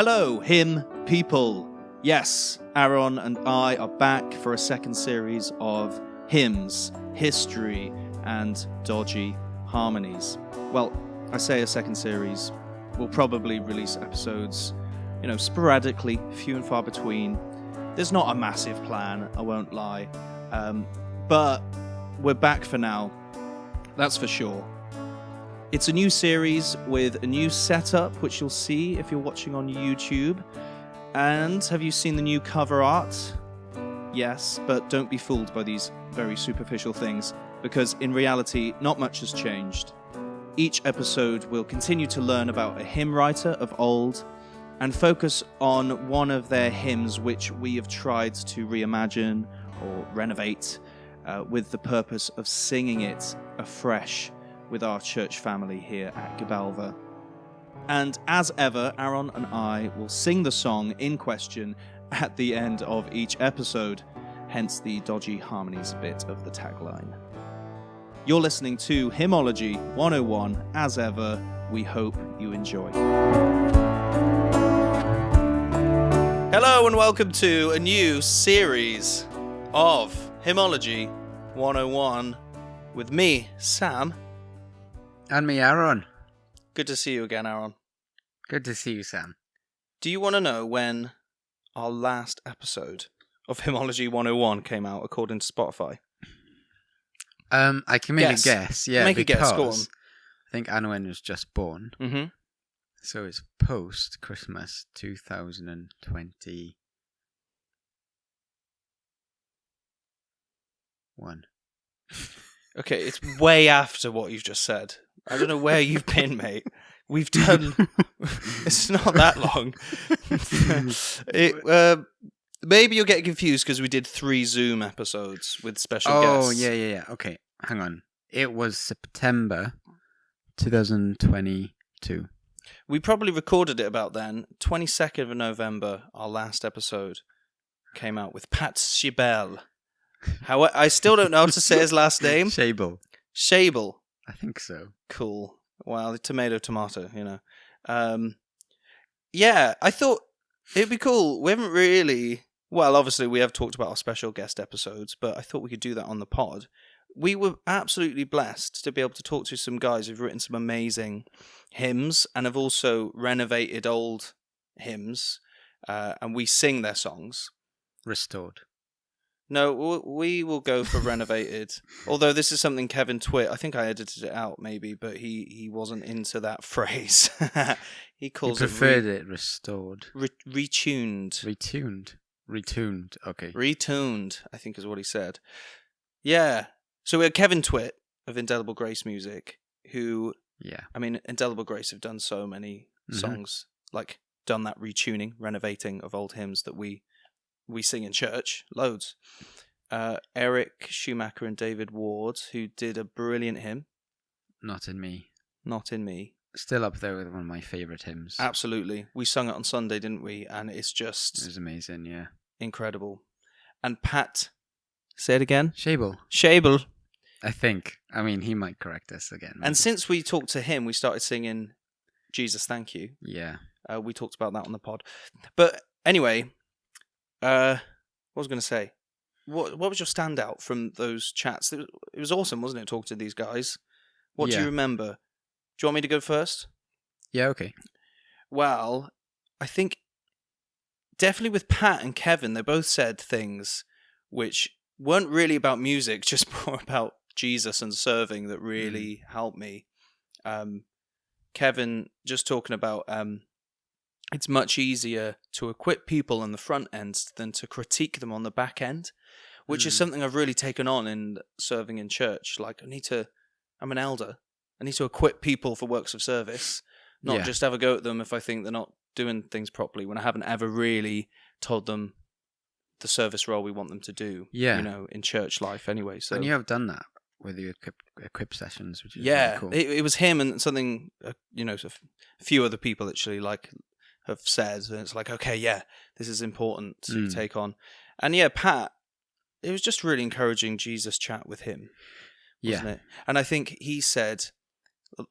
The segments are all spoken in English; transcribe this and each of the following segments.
Hello, hymn people. Yes, Aron and I are back for a second series of hymns, history, and dodgy harmonies. Well, I say a second series. We'll probably release episodes, sporadically, few and far between. There's not a massive plan, I won't lie. But we're back for now. That's for sure. It's a new series with a new setup, which you'll see if you're watching on YouTube. And have you seen the new cover art? Yes, but don't be fooled by these very superficial things, because in reality, not much has changed. Each episode will continue to learn about a hymn writer of old and focus on one of their hymns which we have tried to reimagine or renovate with the purpose of singing it afresh with our church family here at Gibalva. And as ever, Aron and I will sing the song in question at the end of each episode, hence the dodgy harmonies bit of the tagline. You're listening to Hymnology 101. As ever, we hope you enjoy. Hello and welcome to a new series of Hymnology 101 with me, Sam. And me, Aron. Good to see you again, Aron. Good to see you, Sam. Do you want to know when our last episode of Hymnology 101 came out according to Spotify? I can make a guess. Yeah, make a guess. Go on. I think Aron was just born. Mm-hmm. So it's post Christmas 2021. Okay, it's way after what you've just said. I don't know where you've been, mate. We've done... It's not that long. Maybe you're getting confused because we did 3 Zoom episodes with special guests. Oh, yeah. Okay, hang on. It was September 2022. We probably recorded it about then. 22nd of November, our last episode came out with Pat Schibel. I still don't know how to say his last name. Schibel. I think so. Cool. Well, tomato, yeah, I thought it'd be cool. We haven't really... Well, obviously, we have talked about our special guest episodes, but I thought we could do that on the pod. We were absolutely blessed to be able to talk to some guys who've written some amazing hymns and have also renovated old hymns, and we sing their songs. Restored. No, we will go for renovated. Although this is something Kevin Twitt, I think I edited it out maybe, but he wasn't into that phrase. He preferred it restored. Retuned. Retuned, okay. Retuned, I think is what he said. Yeah. So we had Kevin Twitt of Indelible Grace Music, who, Indelible Grace have done so many songs, like done that retuning, renovating of old hymns that we sing in church, loads. Eric Schumacher and David Ward, who did a brilliant hymn. Not in Me. Still up there with one of my favourite hymns. Absolutely. We sung it on Sunday, didn't we? And it's just... It was amazing, yeah. Incredible. And Pat, say it again? Schibel. I think. I mean, he might correct us again. Maybe. And since we talked to him, we started singing Jesus Thank You. Yeah. We talked about that on the pod. But anyway... what was I going to say? What was your standout from those chats? It was awesome, wasn't it, talking to these guys? What do you remember? Do you want me to go first? Yeah, okay. Well, I think definitely with Pat and Kevin, they both said things which weren't really about music, just more about Jesus and serving that really helped me. Kevin just talking about... it's much easier to equip people on the front end than to critique them on the back end, which is something I've really taken on in serving in church. Like, I'm an elder. I need to equip people for works of service, not just have a go at them if I think they're not doing things properly, when I haven't ever really told them the service role we want them to do, in church life anyway. So, and you have done that with your equip sessions, which is really cool. It was him and something, a few other people actually, have said, and it's like, okay, this is important to take on. And Pat, it was just really encouraging Jesus chat with him, wasn't it? And I think he said,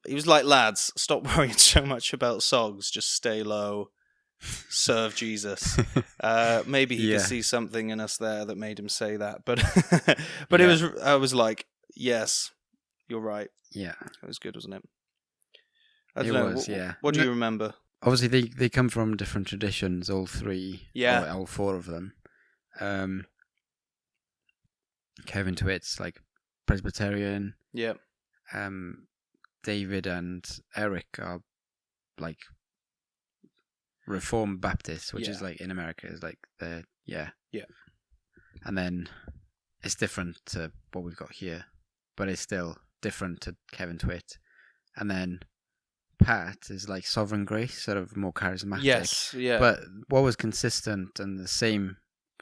he was like, lads, stop worrying so much about songs, just stay low, serve Jesus. Maybe he Yeah. could see something in us there that made him say that. But Yeah. I was like, yes, you're right. Yeah. It was good, wasn't it? I It don't know. was, yeah. What do you remember? Obviously, they come from different traditions, all three, Yeah. or all four of them. Kevin Twitt's like Presbyterian. Yeah. David and Eric are like Reformed Baptists, which is like in America is like the yeah. And then it's different to what we've got here, but it's still different to Kevin Twitt. And then Pat is like Sovereign Grace, sort of more charismatic. Yes, yeah. But what was consistent and the same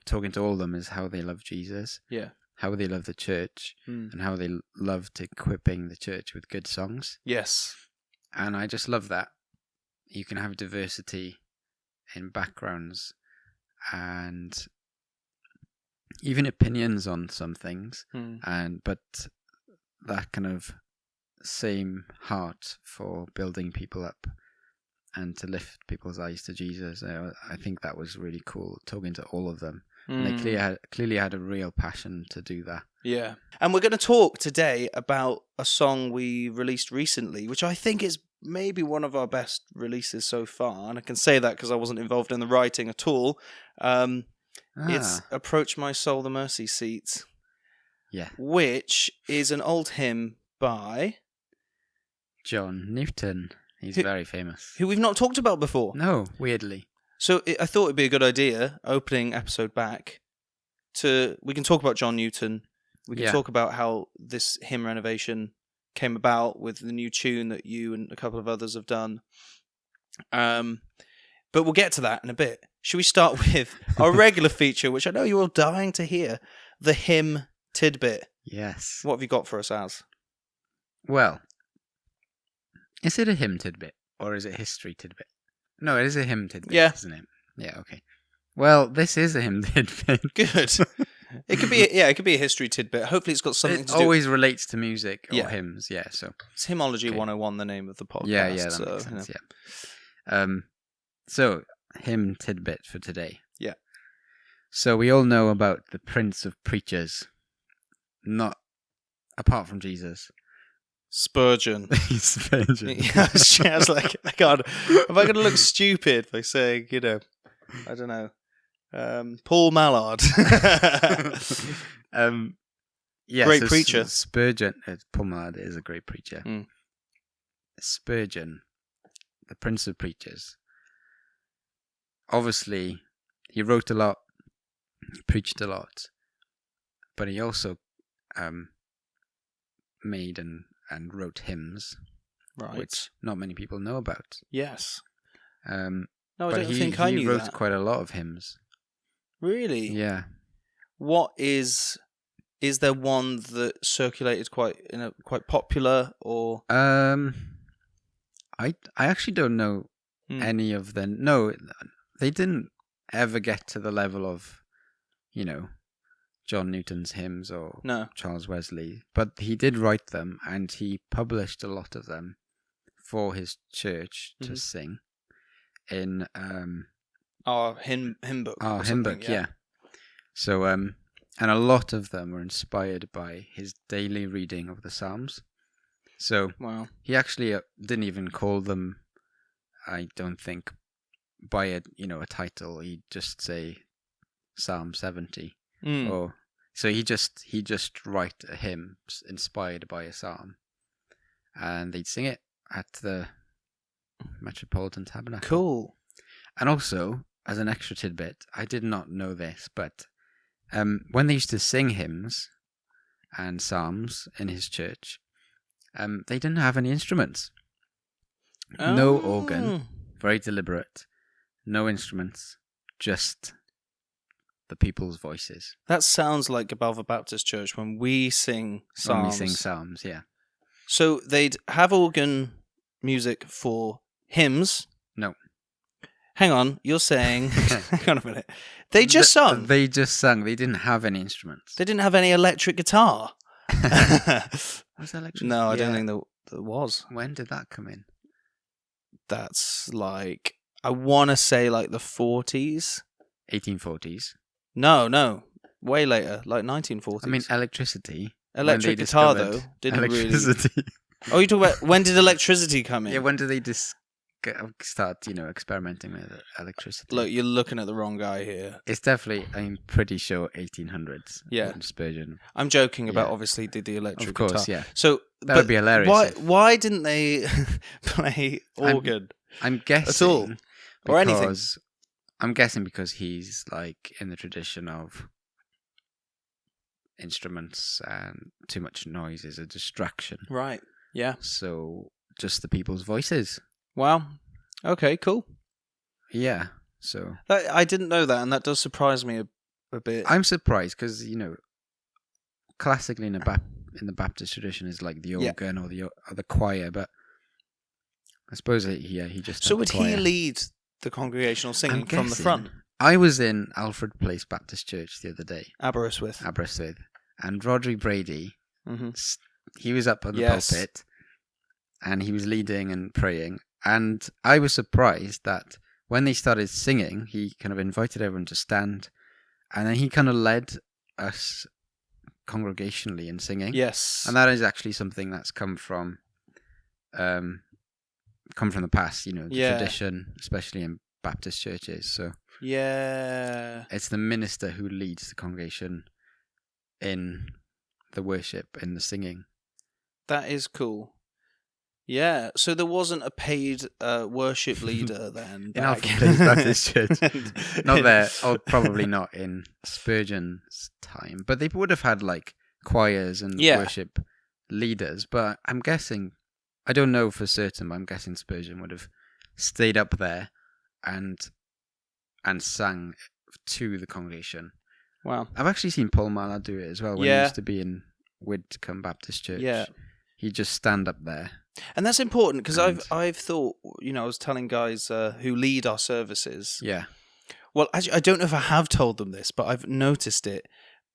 talking to all of them is how they love Jesus. Yeah. How they love the church and how they loved equipping the church with good songs. Yes. And I just love that. You can have diversity in backgrounds and even opinions on some things, but that kind of same heart for building people up and to lift people's eyes to Jesus. I think that was really cool, talking to all of them. And they clearly had a real passion to do that. Yeah. And we're going to talk today about a song we released recently, which I think is maybe one of our best releases so far. And I can say that because I wasn't involved in the writing at all. It's Approach My Soul, the Mercy Seat. Yeah. Which is an old hymn by John Newton. He's very famous. Who we've not talked about before. No, weirdly. So I thought it'd be a good idea, opening episode back, we can talk about John Newton. We can talk about how this hymn renovation came about with the new tune that you and a couple of others have done. But we'll get to that in a bit. Should we start with our regular feature, which I know you're all dying to hear, the hymn tidbit? Yes. What have you got for us, Az? Well, is it a hymn tidbit or is it a history tidbit? No, it is a hymn tidbit, isn't it? Yeah, okay. Well, this is a hymn tidbit. Good. It could be a history tidbit. Hopefully it's got something to do. It always relates to music or hymns, so. It's Hymnology 101, the name of the podcast. Yeah, that makes sense, yeah. So, hymn tidbit for today. Yeah. So we all know about the Prince of Preachers, not apart from Jesus. Spurgeon. Spurgeon. Yeah, I was like, God, am I going to look stupid by saying, I don't know, Paul Mallard? Great preacher. Spurgeon. Paul Mallard is a great preacher. Spurgeon, the Prince of Preachers. Obviously, he wrote a lot, he preached a lot, but he also made and wrote hymns, which not many people know about. Yes. No, I don't think I knew that. He wrote quite a lot of hymns. Really? Yeah. What is there one that circulated quite popular or? I actually don't know any of them. No, they didn't ever get to the level of, John Newton's hymns or Charles Wesley, but he did write them and he published a lot of them for his church to sing in our hymn book. Our hymn book, yeah. So and a lot of them were inspired by his daily reading of the Psalms. So he actually didn't even call them, I don't think, by a title. He'd just say Psalm 70 or. So he just write a hymn inspired by a psalm, and they'd sing it at the Metropolitan Tabernacle. Cool. And also, as an extra tidbit, I did not know this, but when they used to sing hymns and psalms in his church, they didn't have any instruments. No organ, very deliberate. No instruments, just the people's voices. That sounds like above a Baptist church when we sing psalms. When we sing psalms, yeah. So they'd have organ music for hymns. No. Hang on, you're saying... hang on a minute. They just sung? They just sang. They didn't have any instruments. They didn't have any electric guitar? Was there electric? No, I don't think there was. When did that come in? That's like... I want to say like the 40s. 1840s. No, way later, like 1940s. I mean, electricity. Electric guitar, though, didn't electricity. really... Oh, you talk about when did electricity come in? Yeah, when did they start, experimenting with electricity? Look, you're looking at the wrong guy here. It's definitely, I'm pretty sure, 1800s. Yeah. Spurgeon. I'm joking about, obviously, did the electric guitar. Of course, yeah. So, that would be hilarious. Why didn't they play organ? I'm guessing. At all? Or anything? I'm guessing because he's, like, in the tradition of instruments and too much noise is a distraction. Right. Yeah. So just the people's voices. Wow. Okay, cool. Yeah. So I didn't know that, and that does surprise me a bit. I'm surprised because classically in the Baptist tradition is like the organ or the choir, but I suppose he just. So would he lead the congregational singing from the front? I was in Alfred Place Baptist Church the other day. Aberystwyth, and Rodri Brady. Mm-hmm. He was up on the pulpit, and he was leading and praying. And I was surprised that when they started singing, he kind of invited everyone to stand, and then he kind of led us congregationally in singing. Yes, and that is actually something that's come from the past. The tradition, especially in Baptist churches. So it's the minister who leads the congregation in the worship, in the singing. That is cool. Yeah, so there wasn't a paid worship leader then. In Alfred Place Baptist Church. Not there, or probably not in Spurgeon's time. But they would have had like choirs and worship leaders. But I'm guessing, I don't know for certain, but I'm guessing Spurgeon would have stayed up there and sang to the congregation. Wow. I've actually seen Paul Mallard do it as well when he used to be in Widcombe Baptist Church. Yeah. He'd just stand up there. And that's important because I've thought, I was telling guys who lead our services. Yeah. Well, actually, I don't know if I have told them this, but I've noticed it.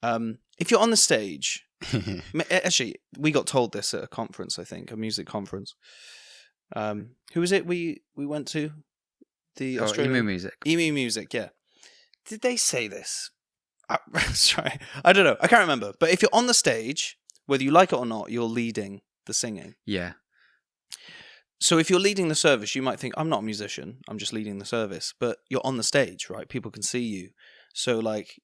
If you're on the stage, actually, we got told this at a conference, I think, a music conference. Who was it we went to? The Australian Emu Music. Emu Music, yeah. Did they say this? Sorry, I don't know. I can't remember. But if you're on the stage, whether you like it or not, you're leading the singing. Yeah. So if you're leading the service, you might think, I'm not a musician, I'm just leading the service. But you're on the stage, right? People can see you. So, like,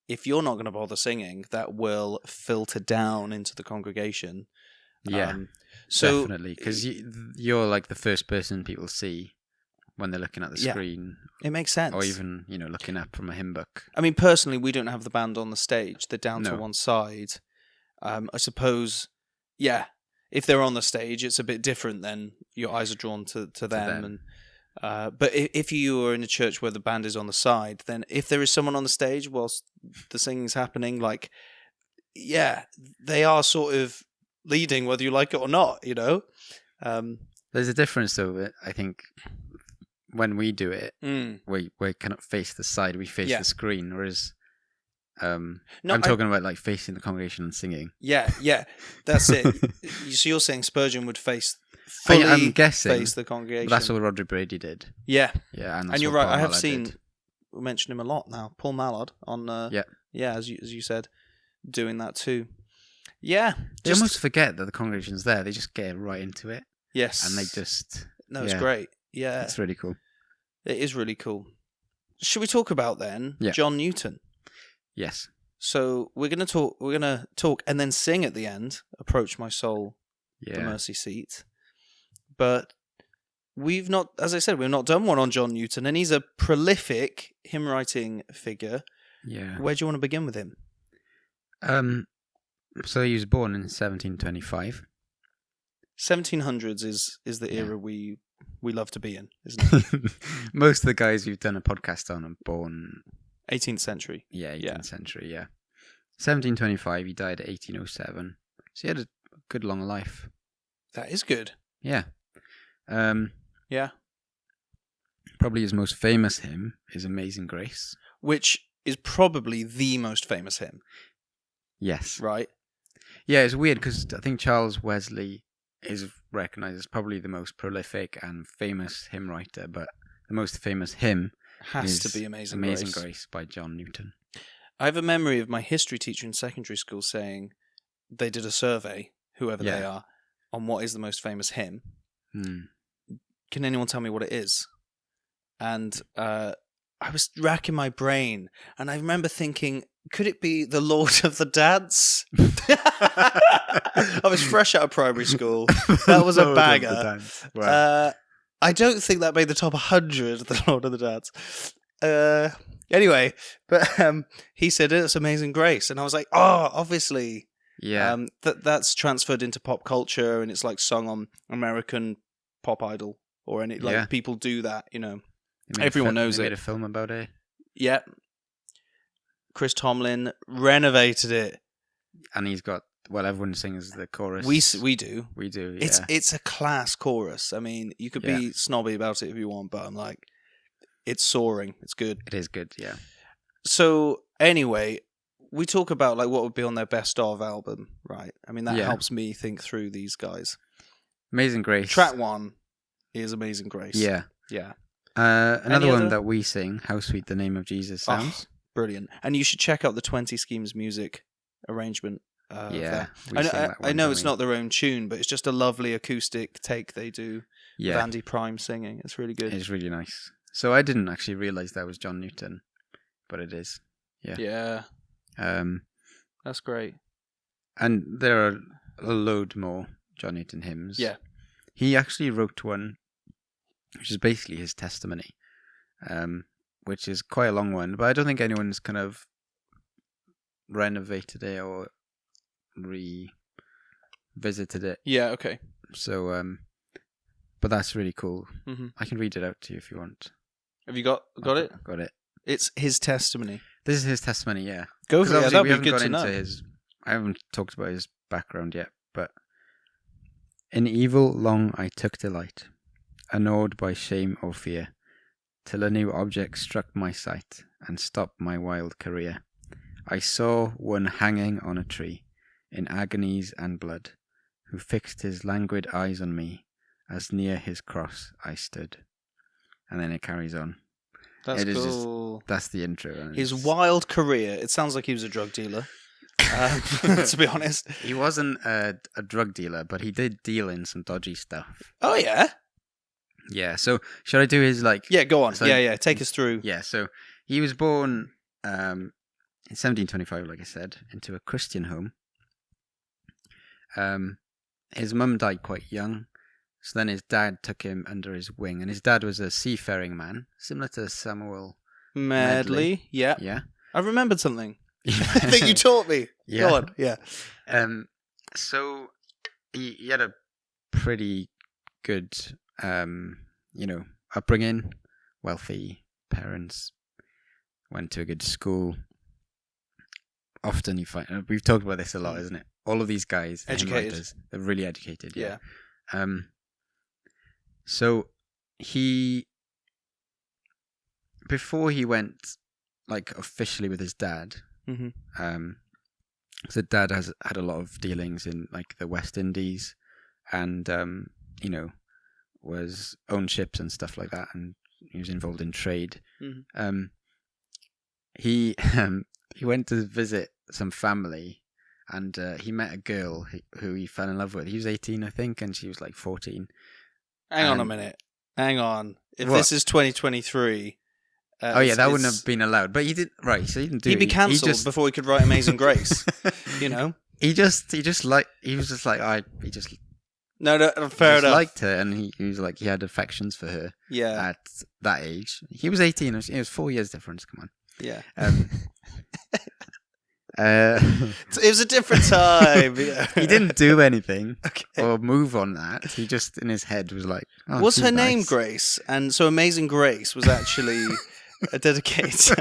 if you're not going to bother singing, that will filter down into the congregation. Yeah, so definitely. Because you're, like, the first person people see when they're looking at the screen. It makes sense. Or even, looking up from a hymn book. I mean, personally, we don't have the band on the stage. They're down to one side. I suppose, if they're on the stage, it's a bit different then. Your eyes are drawn to them. And but if you are in a church where the band is on the side, then if there is someone on the stage whilst the singing's happening, like, they are sort of leading whether you like it or not, There's a difference, though, I think. When we do it, we cannot face the side, we face the screen, whereas I'm talking about like facing the congregation and singing. Yeah, that's it. So you're saying Spurgeon would face I'm guessing, face the congregation. That's what Rodri Brady did. Yeah. And you're right, Paul I have Mallard seen, we mentioned him a lot now, Paul Mallard on, as you said, doing that too. Yeah. They almost forget that the congregation's there, they just get right into it. Yes. And they just... No, it's great. Yeah. It's really cool. It is really cool. Should we talk about then John Newton? Yes. So we're gonna talk and then sing at the end, Approach My Soul, the Mercy Seat. But we've not done one on John Newton, and he's a prolific hymn writing figure. Yeah. Where do you want to begin with him? So he was born in 1725. 1700s is the era we love to be in, isn't it? Most of the guys we've done a podcast on are born 18th century. Yeah, 18th century, 1725, he died at 1807. So he had a good long life. That is good. Yeah. Probably his most famous hymn is Amazing Grace. Which is probably the most famous hymn. Yes. Right? Yeah, it's weird because I think Charles Wesley is recognised as probably the most prolific and famous hymn writer, but the most famous hymn Has to be Amazing Grace. Grace by John Newton. I have a memory of my history teacher in secondary school saying they did a survey, whoever they are, on what is the most famous hymn. Can anyone tell me what it is? And I was racking my brain, and I remember thinking, could it be The Lord of the Dance? I was fresh out of primary school. That was a bagger. Wow. I don't think that made the top 100, The Lord of the Dance. Anyway, but he said it's Amazing Grace, and I was like, oh, obviously. Yeah. That's transferred into pop culture, and it's like sung on American Pop Idol or any people do that, you know. Everyone knows it. They made a film about it. Yeah. Chris Tomlin renovated it, and he's got everyone sings the chorus. We do. Yeah. It's a class chorus. I mean, you could be snobby about it if you want, but I'm like, it's soaring. It's good. It is good. Yeah. So anyway, we talk about like what would be on their best of album, right? I mean, that helps me think through these guys. Amazing Grace. Track 1 is Amazing Grace. Yeah. Yeah. Another one that we sing, How Sweet the Name of Jesus Sounds. Oh, brilliant. And you should check out the 20 Schemes music arrangement. I know it's not their own tune, but it's just a lovely acoustic take they do. Yeah. Vandy Prime singing. It's really good. It's really nice. So I didn't actually realise that was John Newton, but it is. Yeah. Yeah. That's great. And there are a load more John Newton hymns. Yeah. He actually wrote one, which is basically his testimony, which is quite a long one, but I don't think anyone's kind of renovated it or revisited it. Yeah, okay. So, but that's really cool. Mm-hmm. I can read it out to you if you want. Have you got it? Got it. It's his testimony. This is his testimony, yeah. Go for it. That'd be good to know. I haven't talked about his background yet, but in evil long I took delight, unawed by shame or fear, till a new object struck my sight and stopped my wild career. I saw one hanging on a tree, in agonies and blood, who fixed his languid eyes on me, as near his cross I stood. And then it carries on. That's cool. That's the intro. His wild career. It sounds like he was a drug dealer. To be honest, he wasn't a drug dealer, but he did deal in some dodgy stuff. Oh yeah. Yeah. So should I do his Yeah, go on. So, yeah. Take us through. Yeah. So he was born in 1725, like I said, into a Christian home. His mum died quite young. So then his dad took him under his wing, and his dad was a seafaring man, similar to Samuel Medley. Yeah. Yeah. I remembered something. I think you taught me. Yeah. Go on. Yeah. So he had a pretty good, upbringing. Wealthy parents, went to a good school. Often you find, we've talked about this a lot, isn't it? All of these guys, educated. They're really educated. Yeah. So before he went like officially with his dad, so dad had a lot of dealings in like the West Indies, and was owned ships and stuff like that, and he was involved in trade. He went to visit some family, and he met a girl who he fell in love with. He was 18, I think, and she was like 14. Hang on a minute. Hang on. If this is 2023... that wouldn't have been allowed. But he did... Right, so he didn't do it. He'd be cancelled before he could write Amazing Grace. You know? He was just like... No, fair enough. He liked her, and he was like... He had affections for her. Yeah. At that age. He was 18. It was 4 years difference. Come on. Yeah. It was a different time. He didn't do anything or move on that. He just in his head was like, was her name Grace? And so Amazing Grace was actually a dedicated.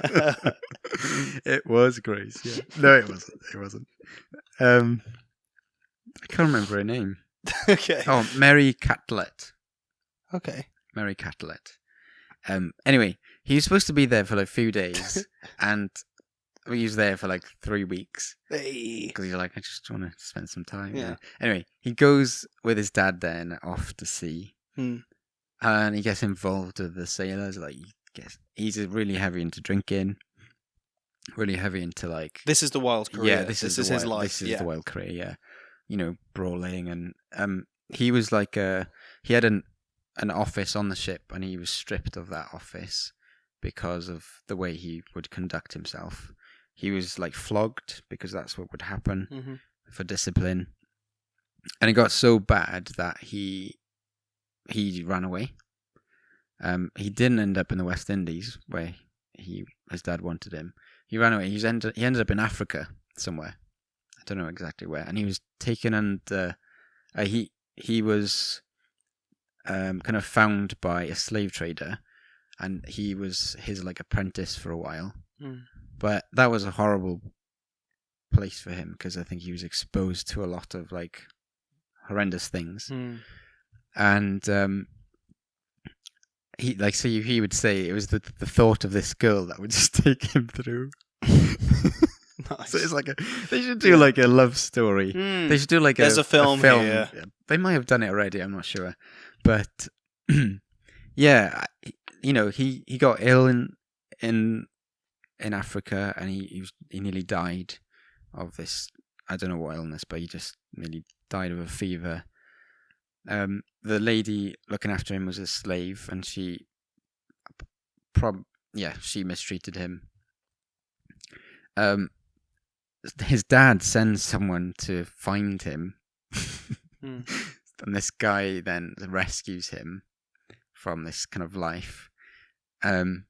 It was Grace. Yeah. No, it wasn't. I can't remember her name. Okay. Oh, Mary Catlett. Okay. Mary Catlett. Anyway, he was supposed to be there for like a few days, and he was there for like 3 weeks. Because he's like, I just want to spend some time. Yeah. Anyway, he goes with his dad then off to sea. and he gets involved with the sailors. Like, he's really heavy into drinking, really heavy into like. This is the wild career. Yeah, this is his life. This is the wild career. Yeah, brawling, and he was like he had an office on the ship, and he was stripped of that office because of the way he would conduct himself. He was like flogged because that's what would happen for discipline, and it got so bad that he ran away. He didn't end up in the West Indies where his dad wanted him. He ran away. He ended up in Africa somewhere. I don't know exactly where. And he was taken under. He was kind of found by a slave trader, and he was his like apprentice for a while. But that was a horrible place for him because I think he was exposed to a lot of like horrendous things. And he would say it was the thought of this girl that would just take him through. Nice. So it's like they should do like a love story. They should do like there's a film here. They might have done it already. I'm not sure, but yeah, he got ill in Africa, and he nearly died of this. I don't know what illness, but he just nearly died of a fever. The lady looking after him was a slave, and she mistreated him. His dad sends someone to find him, and this guy then rescues him from this kind of life, and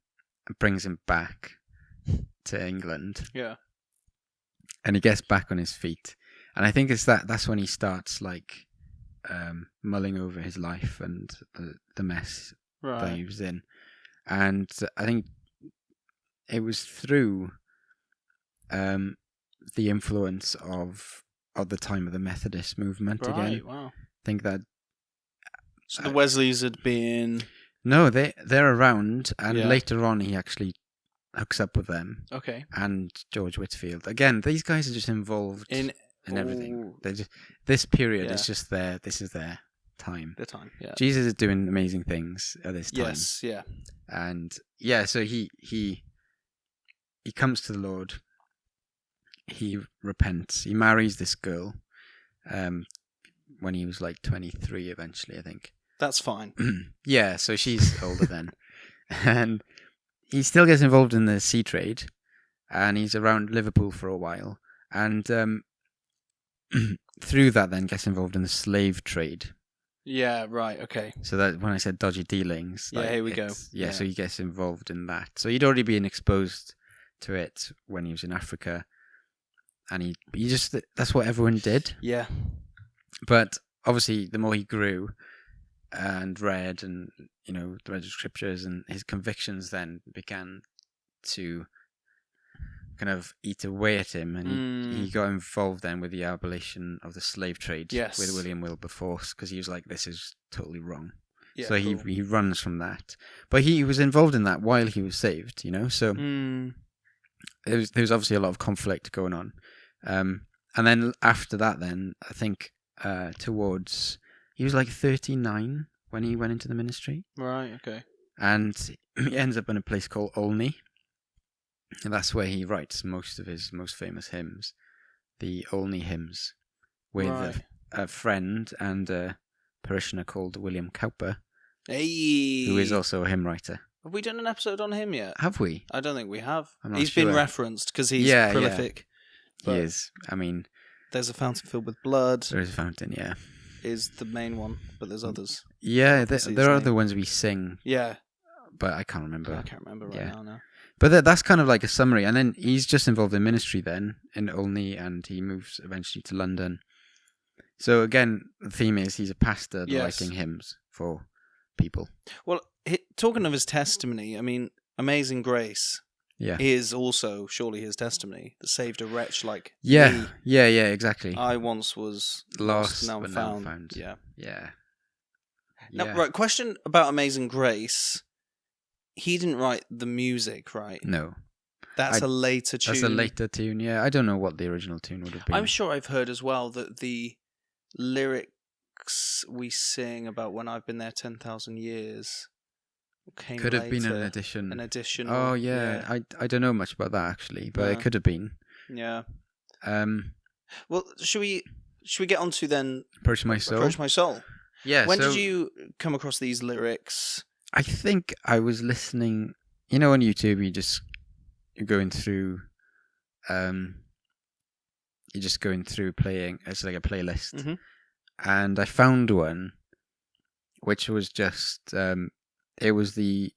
brings him back to England. Yeah, and he gets back on his feet, and I think that's when he starts like mulling over his life and the mess that he was in, and I think it was through the influence of the time of the Methodist movement again. Wow. I think that. So the Wesleys had been. No, they're around, and later on he actually hooks up with them. Okay. And George Whitefield. Again, these guys are just involved in everything. They're just, this period is just this is their time. Their time, yeah. Jesus is doing amazing things at this time. Yes, yeah. And so he comes to the Lord. He repents. He marries this girl when he was like 23 eventually, I think. That's fine. Yeah, so she's older then. And he still gets involved in the sea trade, and he's around Liverpool for a while. And through that then gets involved in the slave trade. Yeah, right, okay. So that when I said dodgy dealings... Yeah, here we go. Yeah, so he gets involved in that. So he'd already been exposed to it when he was in Africa. And he just... That's what everyone did. Yeah. But obviously, the more he grew and read and, read the scriptures, and his convictions then began to kind of eat away at him, and he got involved then with the abolition of the slave trade with William Wilberforce, because he was like, this is totally wrong. Yeah, so cool. he runs from that. But he was involved in that while he was saved, so there was obviously a lot of conflict going on. And then after that then, I think he was like 39 when he went into the ministry. Right, okay. And he ends up in a place called Olney. And that's where he writes most of his most famous hymns, the Olney hymns, with a friend and a parishioner called William Cowper, who is also a hymn writer. Have we done an episode on him yet? Have we? I don't think we have. He's been referenced because he's prolific. Yeah. He is. I mean... There's a fountain filled with blood. There is a fountain, yeah. Is the main one, but there's others. Yeah, there are other ones we sing. Yeah. But I can't remember. I can't remember now, no. But that's kind of like a summary. And then he's just involved in ministry then, in Olney, and he moves eventually to London. So again, the theme is he's a pastor writing hymns for people. Well, talking of his testimony, I mean, Amazing Grace is also surely his testimony that saved a wretch like me. Yeah, exactly. I once was lost, now but found. Now found. Yeah. Now, right, question about Amazing Grace. He didn't write the music, right? No. That's a later tune. That's a later tune, yeah. I don't know what the original tune would have been. I'm sure I've heard as well that the lyrics lyrics we sing about when I've been there 10,000 years came could have been later. an addition. An addition. Oh yeah. I don't know much about that actually, but it could have been. Yeah. Well, should we get on to then Approach My Soul? Approach My Soul. Yeah. When did you come across these lyrics? I think I was listening. On YouTube, you're going through. You're just going through playing. It's like a playlist, Mm-hmm. and I found one, which was just. It was the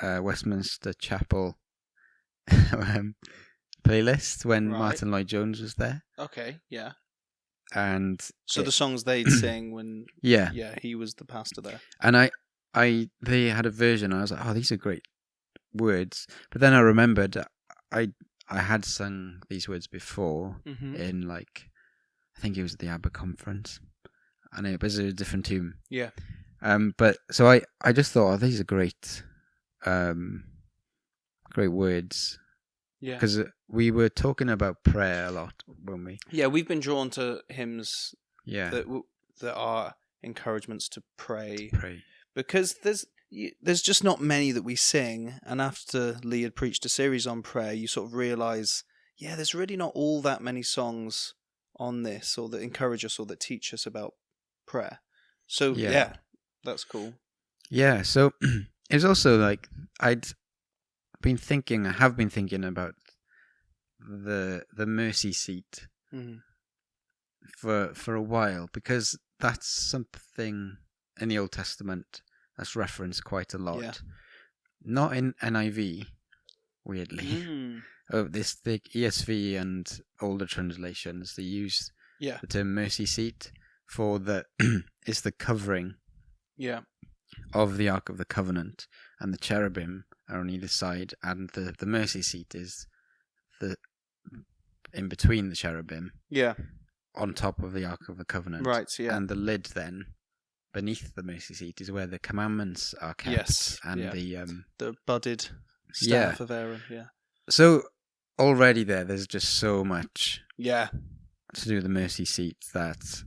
Westminster Chapel playlist when Martin Lloyd-Jones was there. Okay, yeah. And so the songs they'd sing when he was the pastor there. And they had a version. I was like, oh, these are great words. But then I remembered I had sung these words before in I think it was at the ABBA conference, and it was a different tune. Yeah. But so I just thought, oh, these are great, great words. Yeah. Because we were talking about prayer a lot, weren't we? Yeah, we've been drawn to hymns. Yeah. That are encouragements to pray. Pray. Because there's just not many that we sing, and after Lee had preached a series on prayer, you sort of realise, there's really not all that many songs on this, or that encourage us, or that teach us about prayer. So that's cool. Yeah, so it was also like I have been thinking about the mercy seat for a while, because that's something in the Old Testament that's referenced quite a lot. Yeah. Not in NIV, weirdly. The ESV and older translations, they use the term mercy seat for it's the covering of the Ark of the Covenant, and the cherubim are on either side, and the mercy seat is in between the cherubim. Yeah. On top of the Ark of the Covenant. Right, yeah. And the lid then, beneath the mercy seat, is where the commandments are kept. Yes. And the budded staff of Aaron, So already there's just so much to do with the mercy seat that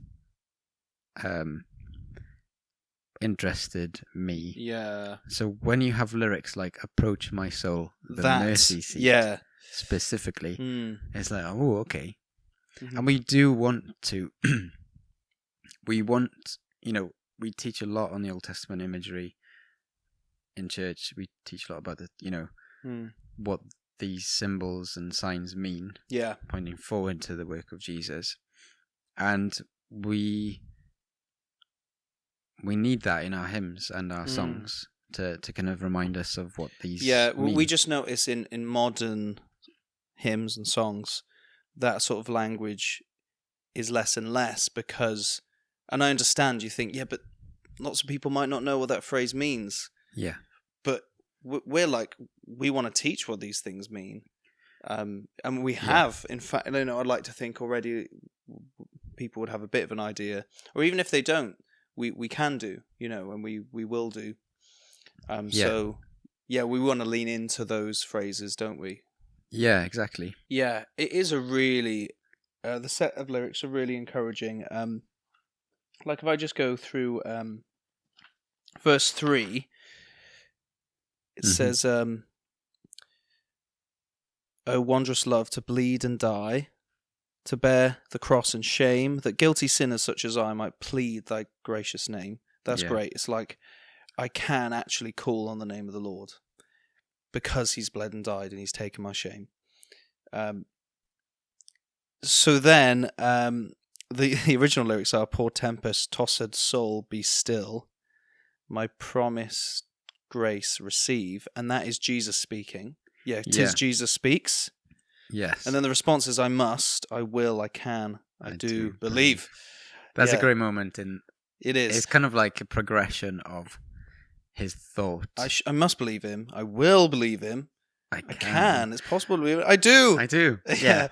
interested me. Yeah. So when you have lyrics like Approach My Soul, the mercy seat specifically, it's like, oh, okay. Mm-hmm. And we do want to, we teach a lot on the Old Testament imagery in church. We teach a lot about what these symbols and signs mean. Yeah. Pointing forward to the work of Jesus. And we need that in our hymns and our songs to kind of remind us of what these mean. We just notice in modern hymns and songs that sort of language is less and less, because, and I understand you think, but lots of people might not know what that phrase means. Yeah. But we're like, we want to teach what these things mean. And we have, in fact, I'd like to think already people would have a bit of an idea, or even if they don't, we can do, and we will do. So, we want to lean into those phrases, don't we? Yeah, exactly. Yeah, it is a really, the set of lyrics are really encouraging. Like if I just go through verse 3, it says, "O wondrous love to bleed and die, to bear the cross and shame, that guilty sinners such as I might plead thy gracious name." That's great. It's like I can actually call on the name of the Lord because he's bled and died and he's taken my shame. So then the original lyrics are, "Poor tempest, tossed soul, be still, my promised grace receive," and that is Jesus speaking. Yeah, 'tis Jesus speaks. Yes. And then the response is, "I must, I will, I can, I do believe." That's a great moment. It is. It's kind of like a progression of his thought. I must believe him. I will believe him. I can. It's possible to believe him. I do. Yeah.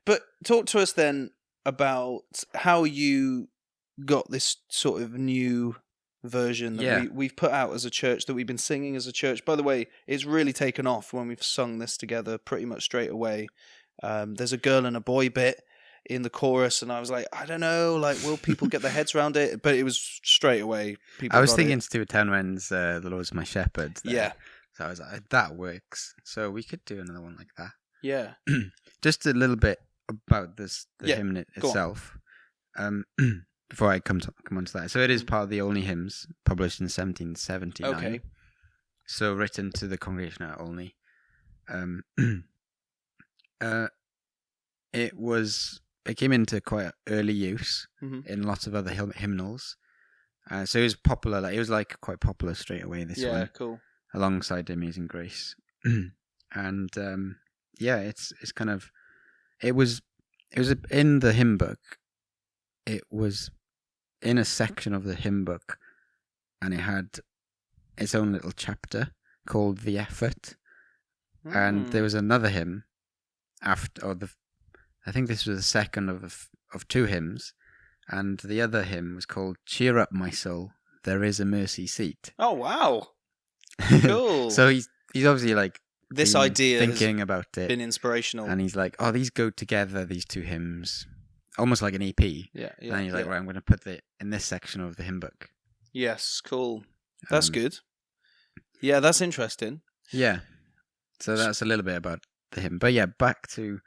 But talk to us then about how you got this sort of new version that we've put out as a church, that we've been singing as a church. By the way, it's really taken off when we've sung this together pretty much straight away. There's a girl and a boy bit. in the chorus, and I was like, I don't know, like, will people get their heads around it? But it was straight away. People I was got thinking it. Stuart Townend's "The Lord's My Shepherd." There. Yeah. So I was like, that works. So we could do another one like that. Yeah. Just a little bit about the hymn itself. Before I come on to that. So it is part of the Olney hymns, published in 1779. Okay. So written to the congregation at Olney. It came into quite early use in lots of other hymnals. So it was popular. Like, it was like quite popular straight away. This one, cool. Alongside Amazing Grace, and it's kind of it was in the hymn book. It was in a section of the hymn book, and it had its own little chapter called "The Effort," and there was another hymn after, I think this was the second of two hymns, and the other hymn was called "Cheer Up, My Soul, There Is a Mercy Seat." Oh wow, cool! So he's obviously like this idea thinking about it, been inspirational, and he's like, "Oh, these go together, these two hymns, almost like an EP." Yeah. And he's like, "Right, I'm going to put it in this section of the hymn book." Yes, cool. That's good. Yeah, that's interesting. Yeah. So that's a little bit about the hymn, but yeah, back to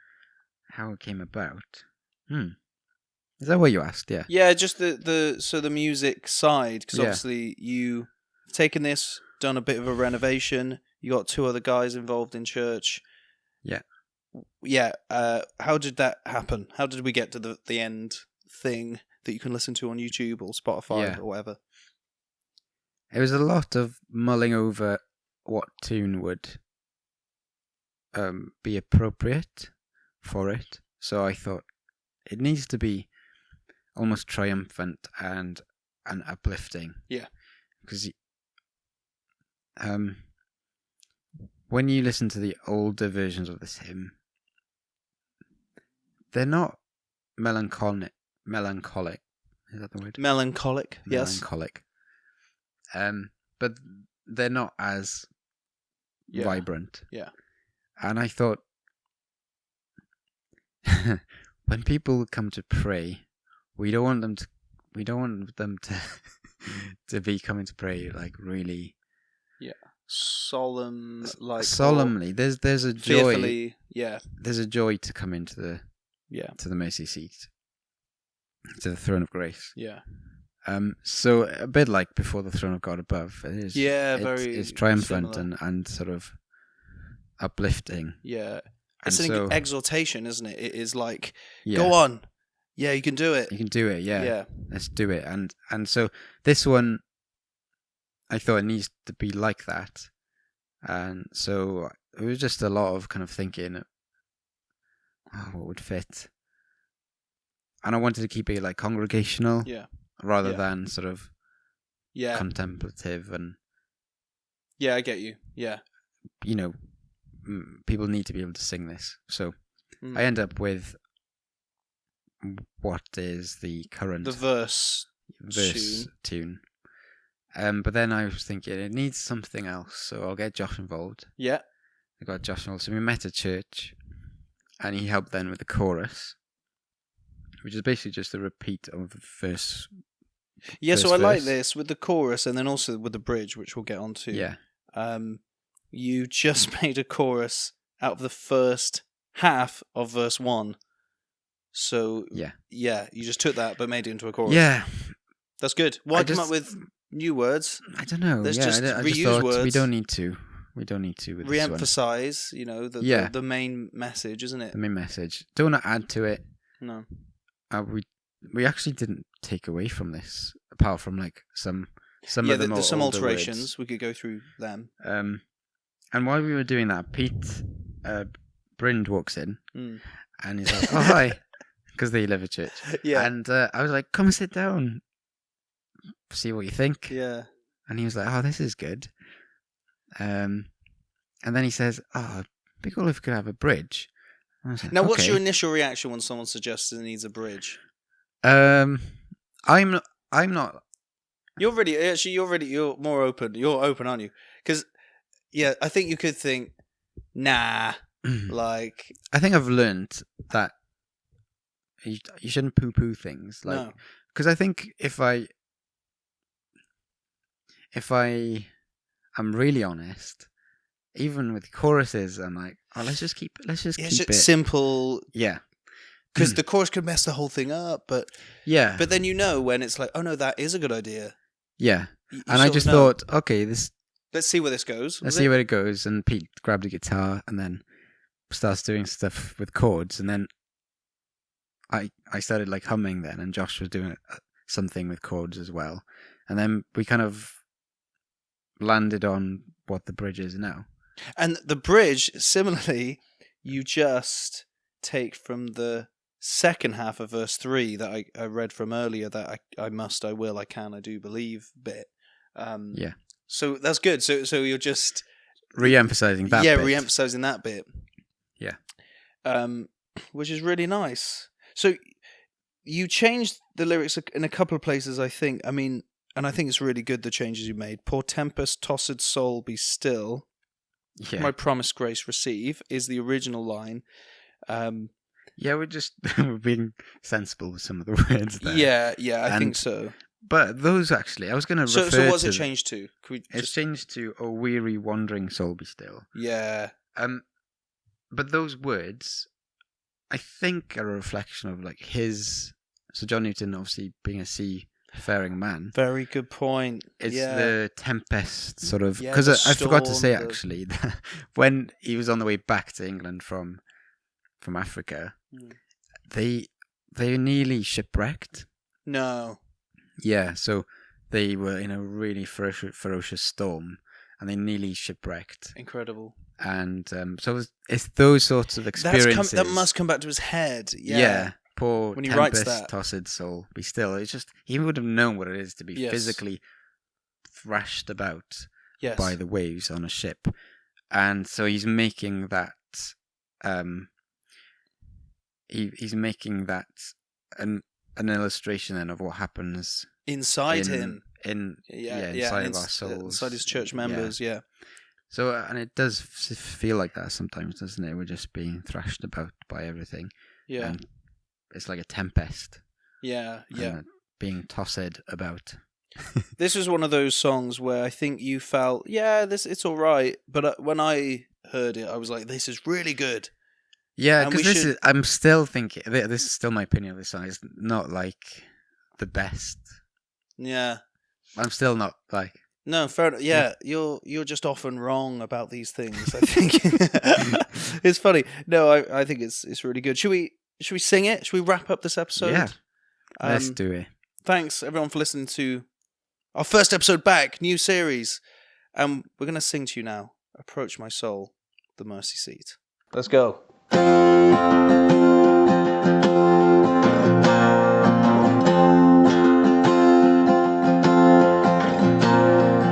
how it came about. Is that what you asked? Yeah. Yeah, just the music side, because obviously you've taken this, done a bit of a renovation. You got two other guys involved in church. Yeah. Yeah. How did that happen? How did we get to the end thing that you can listen to on YouTube or Spotify or whatever? It was a lot of mulling over what tune would be appropriate for it. So I thought it needs to be almost triumphant and uplifting. Yeah. Because when you listen to the older versions of this hymn, they're not melancholic. Is that the word? Melancholic. Yes. Melancholic. But they're not as vibrant. Yeah. And I thought, when people come to pray, we don't want them to to be coming to pray like really solemnly. There's a joy. Fearfully, There's a joy to come into the mercy seat, to the throne of grace. Yeah. So a bit like before the throne of God above. It is. It's triumphant and sort of uplifting. Yeah. It's an exhortation, isn't it? It is like, go on. Yeah, you can do it. You can do it, yeah. Let's do it. And so this one, I thought it needs to be like that. And so it was just a lot of kind of thinking, what would fit? And I wanted to keep it like congregational. Rather than sort of contemplative and... Yeah, I get you. Yeah. You know, people need to be able to sing this. So I end up with what is the current... The verse tune. But then I was thinking it needs something else, so I'll get Josh involved. Yeah. I got Josh involved. So we met at church, and he helped then with the chorus, which is basically just a repeat of the verse. Yeah, so I like this with the chorus and then also with the bridge, which we'll get onto. Yeah. You just made a chorus out of the first half of verse 1. So, you just took that but made it into a chorus. Yeah. That's good. Why come up with new words? I don't know. Let's just I reuse just thought words. We don't need to with re-emphasize, the main message, isn't it? The main message. Don't want to add to it. No. We actually didn't take away from this, apart from like some of the there's some alterations. Words. We could go through them. And while we were doing that, Pete Brind walks in, and he's like, "Oh hi," because they live at church. Yeah. And I was like, "Come sit down, see what you think." Yeah. And he was like, "Oh, this is good." And then he says, "Oh, it'd be cool if we could have a bridge." Like, now, what's your initial reaction when someone suggests it needs a bridge? I'm not. You're more open. You're open, aren't you? Because, I think you could think, nah, like. I think I've learned that you shouldn't poo-poo things. No. Because I think if I am really honest, even with choruses, I'm like, oh, let's just keep it simple. Yeah. Because the chorus could mess the whole thing up, but then when it's like, oh no, that is a good idea. Yeah. And I just thought, okay, let's see where this goes. Let's see where it goes. And Pete grabbed a guitar and then starts doing stuff with chords. And then I started like humming then, and Josh was doing something with chords as well. And then we kind of landed on what the bridge is now. And the bridge, similarly, you just take from the second half of verse 3 that I read from earlier, that I must, I will, I can, I do believe bit. Yeah. So that's good. So you're just re-emphasizing that bit. Yeah, re-emphasizing that bit. Yeah. Which is really nice. So you changed the lyrics in a couple of places, I think. I mean, and I think it's really good, the changes you made. Poor tempest, tossed soul, be still. Yeah. My promised grace receive is the original line. Yeah, we're being sensible with some of the words there. Yeah, I think so. But those actually, I was going to refer to... So what's it changed to? It's changed to, "O weary wandering soul, be still." Yeah. But those words, I think, are a reflection of like his... So John Newton, obviously, being a seafaring man. Very good point. It's the tempest sort of... Because I forgot to say, actually, that when he was on the way back to England from Africa, they nearly shipwrecked. No. Yeah, so they were in a really ferocious storm, and they nearly shipwrecked. Incredible. And so it's those sorts of experiences that must come back to his head. Yeah. Poor when he tempest, writes that. Tossed soul, be still. It's just he would have known what it is to be physically thrashed about by the waves on a ship, and so he's making that. He's making that an illustration then of what happens inside him, inside of our souls, inside his church members. Yeah. So and it does feel like that sometimes, doesn't it? We're just being thrashed about by everything. Yeah. And it's like a tempest. Yeah. Being tossed about. This was one of those songs where I think you felt, it's all right, but when I heard it, I was like, this is really good. Yeah, because I'm still thinking, this is still my opinion of this song, it's not like the best. Yeah. I'm still not like... No, fair enough. Yeah, you're just often wrong about these things, I think. It's funny. No, I think it's really good. Should we sing it? Should we wrap up this episode? Yeah, let's do it. Thanks, everyone, for listening to our first episode back, new series. We're going to sing to you now, Approach My Soul, the Mercy Seat. Let's go.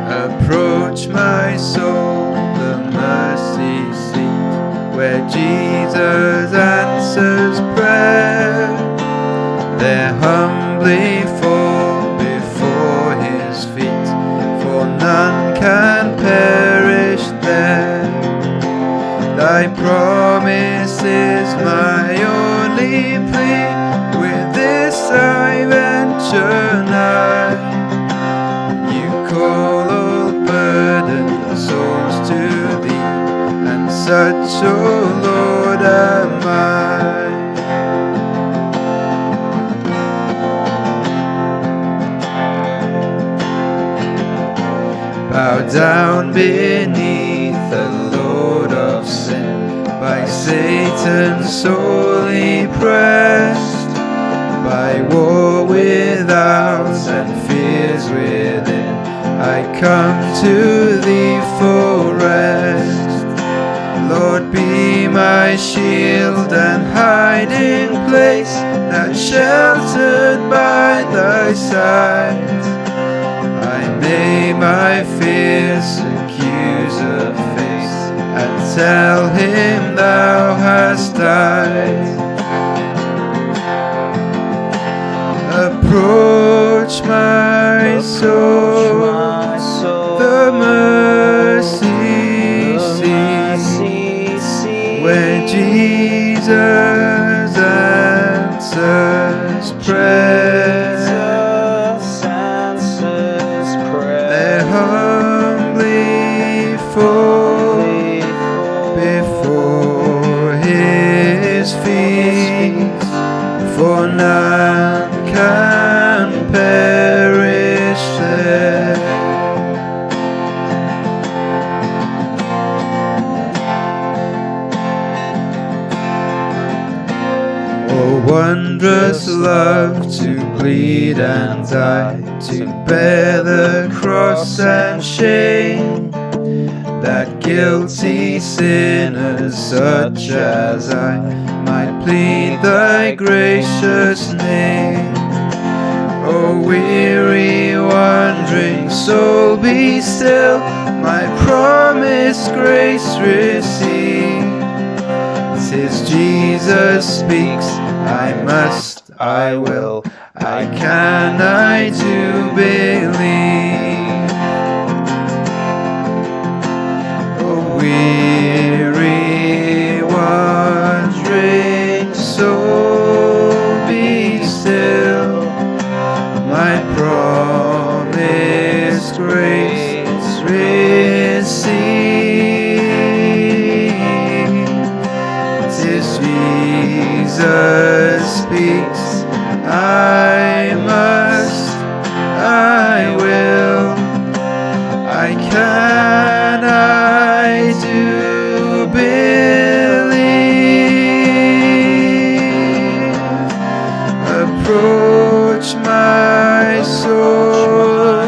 Approach my soul, the mercy seat, where Jesus answers prayer. There humbly fall before his feet, for none can perish there. Thy promise is my only plea, with this I venture nigh. You call all burdened souls to thee, and such, O Lord, am I. Bow down beneath the load of sin, by Satan sorely pressed, by war without and fears within, I come to thee for rest. Lord, be my shield and hiding place, that sheltered by thy side I may my fierce accuser face, and tell him thou hast died. Approach my soul, the mercy seat, where Jesus answers bleed and die, to bear the cross and shame, that guilty sinners such as I might plead thy gracious name. O weary wandering soul, be still, my promised grace receive. 'Tis Jesus speaks, I must, I will, I can, I do believe. O weary wandering soul, be still, my promised grace receive. 'Tis Jesus speaks, I must, I will, I can, I do believe. Approach my soul,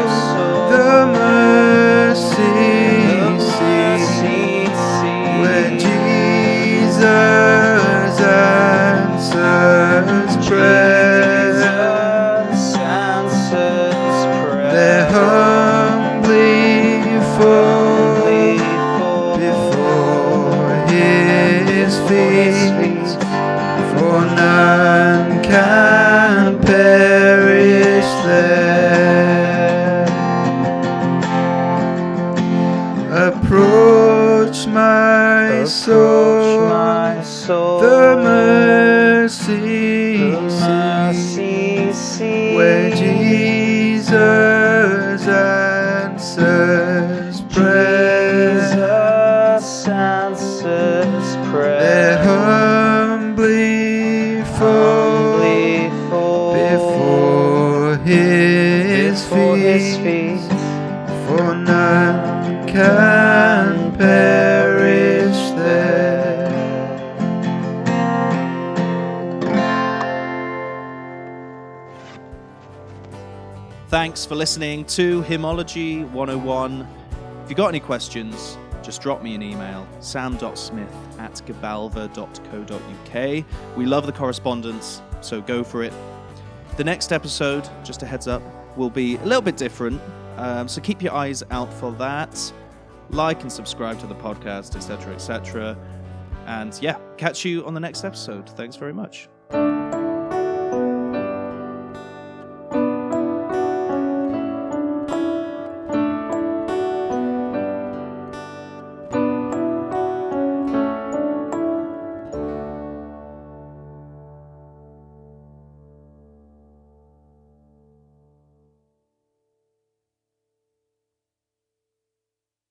the mercy seat, where Jesus answers prayer. There humbly fall before his feet, for none can perish there. Approach my soul, the mercy seat, where Jesus answers prayer. There humbly fall before his feet, for none can perish there. Thanks for listening to Hymnology 101. If you've got any questions, just drop me an email, sam.smith@gabalva.co.uk. We love the correspondence, so go for it. The next episode, just a heads up, will be a little bit different, so keep your eyes out for that. Like and subscribe to the podcast, etc., etc. And yeah, catch you on the next episode. Thanks very much.